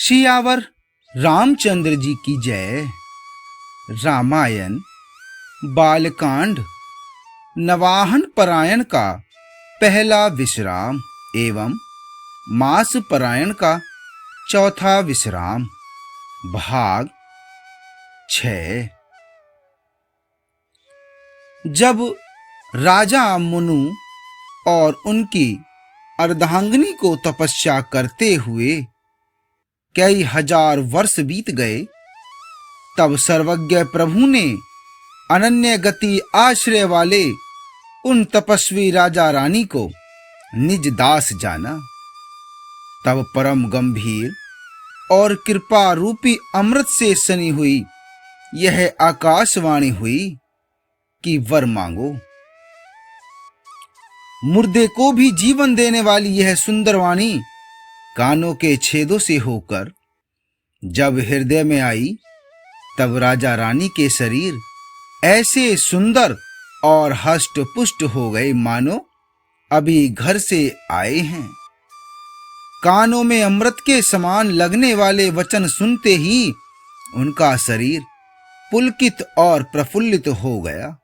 सियावर रामचंद्र जी की जय। रामायण बालकांड नवाहन परायण का पहला विश्राम एवं मास परायण का चौथा विश्राम भाग 6। जब राजा मुनु और उनकी अर्धांगिनी को तपस्या करते हुए कई हजार वर्ष बीत गए, तब सर्वज्ञ प्रभु ने अनन्य गति आश्रय वाले उन तपस्वी राजा रानी को निज दास जाना। तब परम गंभीर और कृपा रूपी अमृत से सनी हुई यह आकाशवाणी हुई कि वर मांगो। मुर्दे को भी जीवन देने वाली यह सुंदर वाणी कानों के छेदों से होकर जब हृदय में आई, तब राजा रानी के शरीर ऐसे सुंदर और हष्ट पुष्ट हो गए मानो अभी घर से आए हैं। कानों में अमृत के समान लगने वाले वचन सुनते ही उनका शरीर पुलकित और प्रफुल्लित हो गया।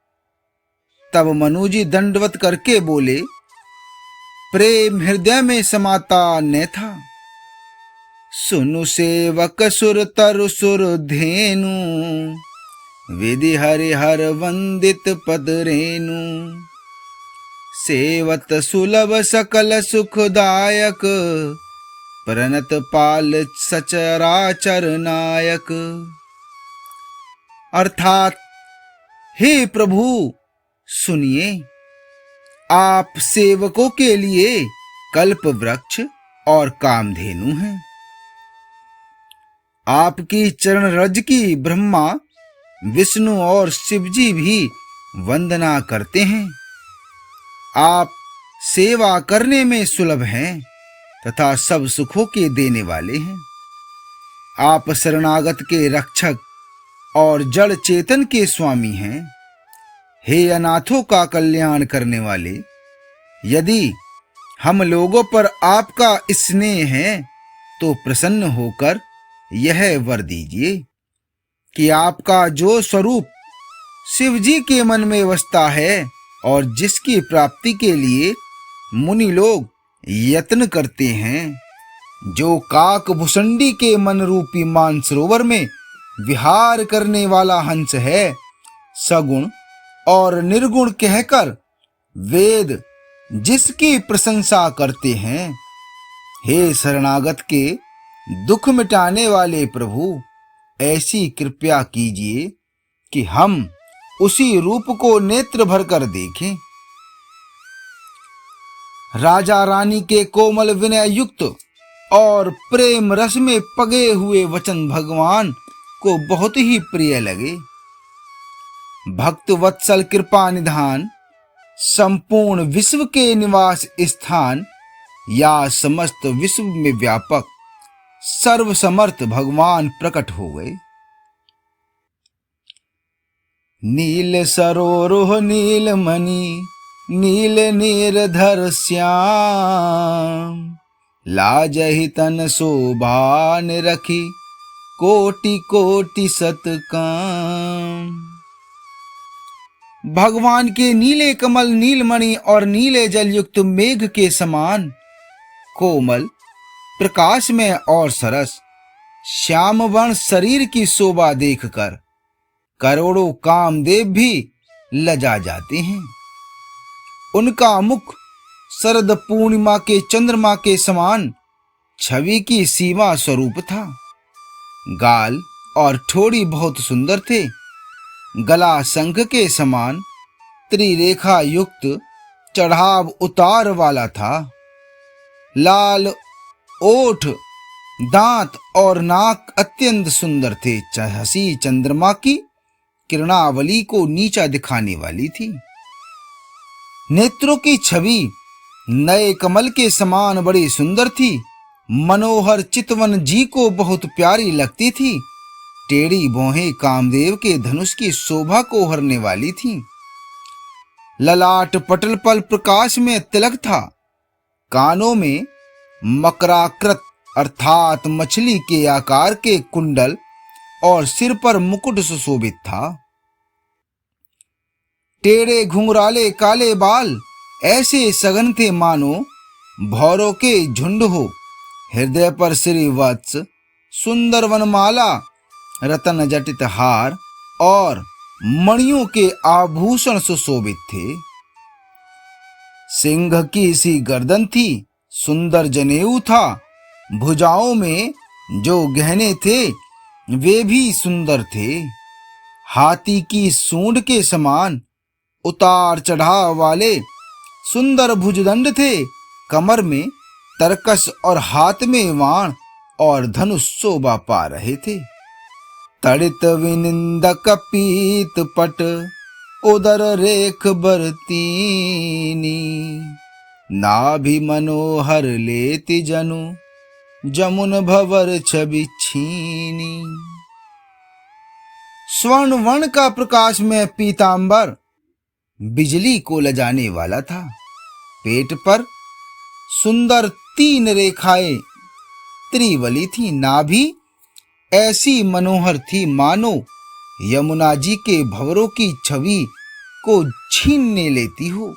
तब मनुजी दंडवत करके बोले, प्रेम हृदय में समाता न था। सुनु सेवक सुर तरु सुर धेनु, विधि हरिहर वंदित पद रेनु। सेवत सुलभ सकल सुखदायक, प्रणत पाल सचराचर नायक। अर्थात, हे प्रभु सुनिए, आप सेवकों के लिए कल्प वृक्ष और कामधेनु हैं। आपकी चरण रज की ब्रह्मा विष्णु और शिवजी भी वंदना करते हैं। आप सेवा करने में सुलभ हैं तथा सब सुखों के देने वाले हैं। आप शरणागत के रक्षक और जड़ चेतन के स्वामी हैं। हे अनाथों का कल्याण करने वाले, यदि हम लोगों पर आपका स्नेह है तो प्रसन्न होकर यह वर दीजिए कि आपका जो स्वरूप शिव जी के मन में बसता है और जिसकी प्राप्ति के लिए मुनि लोग यत्न करते हैं, जो काक भुसंडी के मन रूपी मानसरोवर में विहार करने वाला हंस है, सगुण और निर्गुण कहकर वेद जिसकी प्रशंसा करते हैं, हे शरणागत के दुख मिटाने वाले प्रभु, ऐसी कृपा कीजिए कि हम उसी रूप को नेत्र भर कर देखें। राजा रानी के कोमल विनय युक्त और प्रेम रस में पगे हुए वचन भगवान को बहुत ही प्रिय लगे। भक्त वत्सल कृपा निधान, संपूर्ण विश्व के निवास स्थान या समस्त विश्व में व्यापक सर्वसमर्थ भगवान प्रकट हो गए। नील सरोरुह नील मणि, नील नीरधर श्याम। लाजहि तन शोभा निरखी, कोटि कोटि सतकाम। भगवान के नीले कमल नीलमणि और नीले जल युक्त मेघ के समान कोमल, प्रकाश में और सरस श्याम वर्ण शरीर की शोभा देखकर करोड़ों कामदेव भी लजा जाते हैं। उनका मुख शरद पूर्णिमा के चंद्रमा के समान छवि की सीमा स्वरूप था। गाल और ठोड़ी बहुत सुंदर थे। गला शंख के समान त्रिरेखा युक्त चढ़ाव उतार वाला था। लाल ओठ, दांत और नाक अत्यंत सुंदर थे। हंसी चंद्रमा की किरणावली को नीचा दिखाने वाली थी। नेत्रों की छवि नए कमल के समान बड़ी सुंदर थी। मनोहर चितवन जी को बहुत प्यारी लगती थी। टेढ़ी भौहें कामदेव के धनुष की शोभा को हरने वाली थीं। ललाट पटल पर प्रकाश में तिलक था। कानों में मकराकृत अर्थात मछली के आकार के कुंडल और सिर पर मुकुट सुशोभित था। टेढ़े घुंघराले काले बाल ऐसे सघन थे मानो भौरों के झुंड हो। हृदय पर श्री वत्स, सुंदर वनमाला, रतन जटित हार और मणियों के आभूषण सुशोभित थे। सिंह की सी गर्दन थी, सुंदर जनेऊ था। भुजाओं में जो गहने थे वे भी सुंदर थे। हाथी की सूंड के समान उतार चढ़ाव वाले सुंदर भुजदंड थे। कमर में तरकस और हाथ में वाण और धनुष शोभा पा रहे थे। तड़ित विनिंदक पीत पट उदर रेख बरतीनी, नाभि मनोहर लेति जनु जमुन भवर छवि छीनी। स्वर्ण वर्ण का प्रकाश में पीतांबर बिजली को लजाने वाला था। पेट पर सुंदर 3 रेखाएं त्रिवली थी। नाभि ऐसी मनोहर थी मानो यमुना जी के भंवरों की छवि को छीनने लेती हो।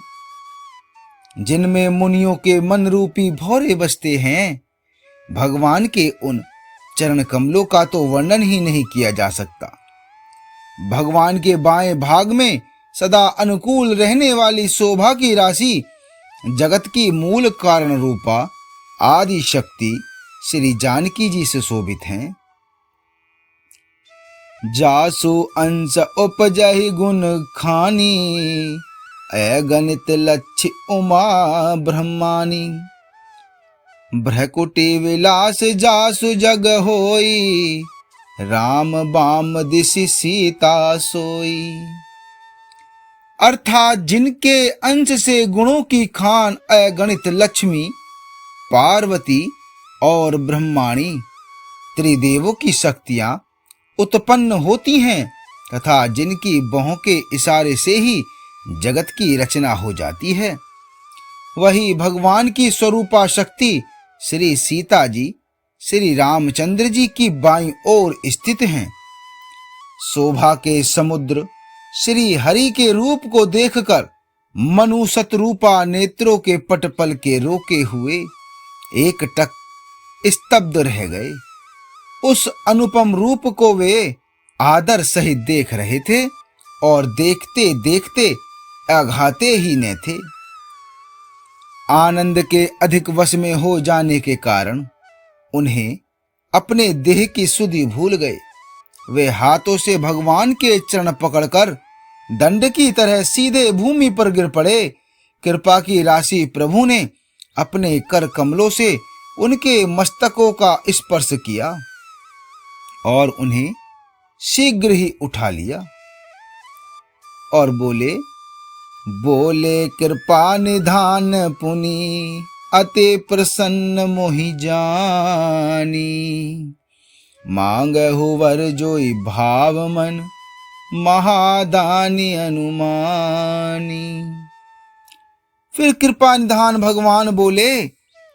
जिनमें मुनियों के मन रूपी भौरे बसते हैं, भगवान के उन चरण कमलों का तो वर्णन ही नहीं किया जा सकता। भगवान के बाएं भाग में सदा अनुकूल रहने वाली शोभा की राशि, जगत की मूल कारण रूपा आदि शक्ति श्री जानकी जी से शोभित हैं। जासु अंश उपजहि गुण खानी, अगणित लक्ष्य उमा ब्रह्मानी। भ्रकुटी विलास जासु जग होई, राम बाम दिशि सीता सोई। अर्थात जिनके अंश से गुणों की खान अगणित लक्ष्मी, पार्वती और ब्रह्माणी त्रिदेवों की शक्तियां उत्पन्न होती हैं तथा जिनकी बाहों के इशारे से ही जगत की रचना हो जाती है, वही भगवान की स्वरूपा शक्ति श्री सीता जी श्री रामचंद्र जी की बाईं ओर स्थित हैं। शोभा के समुद्र श्री हरि के रूप को देखकर मनु शतरूपा नेत्रों के पटपल के रोके हुए एक टक स्तब्ध रह गए। उस अनुपम रूप को वे आदर सहित देख रहे थे और देखते देखते अघाते ही न थे। आनंद के अधिक वश में हो जाने के कारण उन्हें अपने देह की सुधि भूल गए। वे हाथों से भगवान के चरण पकड़कर दंड की तरह सीधे भूमि पर गिर पड़े। कृपा की राशि प्रभु ने अपने कर कमलों से उनके मस्तकों का स्पर्श किया और उन्हें शीघ्र ही उठा लिया और बोले, बोले कृपा निधान पुनि, अति प्रसन्न मोहि जानी। मांगहु वर जोई भाव मन, महादानी अनुमानी। फिर कृपा निधान भगवान बोले,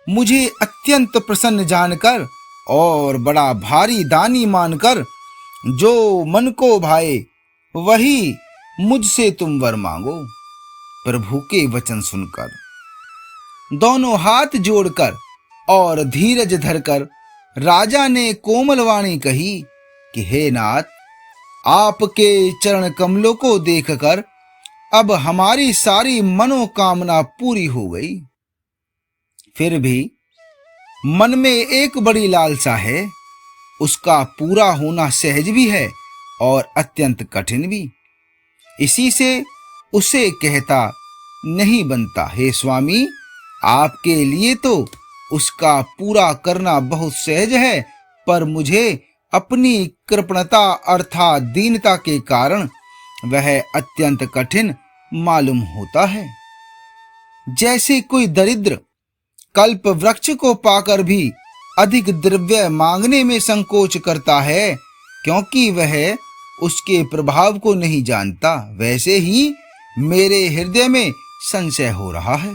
मुझे अत्यंत प्रसन्न जानकर और बड़ा भारी दानी मानकर जो मन को भाए वही मुझसे तुम वर मांगो। प्रभु के वचन सुनकर दोनों हाथ जोड़कर और धीरज धरकर राजा ने कोमल वाणी कही कि हे नाथ, आपके चरण कमलों को देखकर अब हमारी सारी मनोकामना पूरी हो गई। फिर भी मन में एक बड़ी लालसा है, उसका पूरा होना सहज भी है और अत्यंत कठिन भी। इसी से उसे कहता नहीं बनता। हे स्वामी, आपके लिए तो उसका पूरा करना बहुत सहज है, पर मुझे अपनी कृपणता अर्थात दीनता के कारण वह अत्यंत कठिन मालूम होता है। जैसे कोई दरिद्र कल्प वृक्ष को पाकर भी अधिक द्रव्य मांगने में संकोच करता है, क्योंकि वह उसके प्रभाव को नहीं जानता, वैसे ही मेरे हृदय में संशय हो रहा है।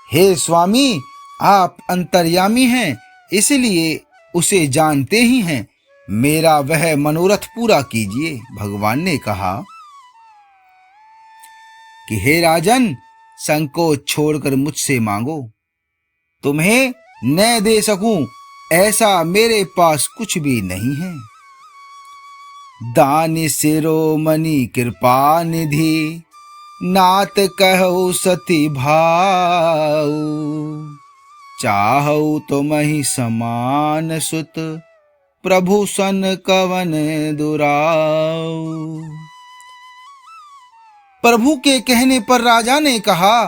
हे स्वामी, आप अंतर्यामी हैं, इसलिए उसे जानते ही हैं। मेरा वह मनोरथ पूरा कीजिए। भगवान ने कहा कि हे राजन, संकोच छोड़कर मुझसे मांगो। तुम्हें न दे सकूं ऐसा मेरे पास कुछ भी नहीं है। दानि शिरोमणि कृपा निधि, नात कहु सती भाऊ। चाहु तुमहि समान सुत, प्रभु सन कवन दुराऊ। प्रभु के कहने पर राजा ने कहा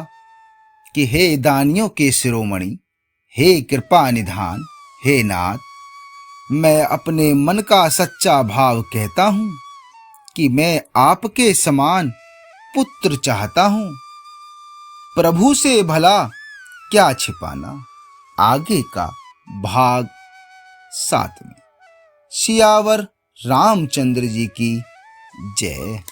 कि हे दानियों के शिरोमणि, हे कृपा निधान, हे नाथ, मैं अपने मन का सच्चा भाव कहता हूं कि मैं आपके समान पुत्र चाहता हूं। प्रभु से भला क्या छिपाना। आगे का भाग 7 में। सियावर रामचंद्र जी की जय।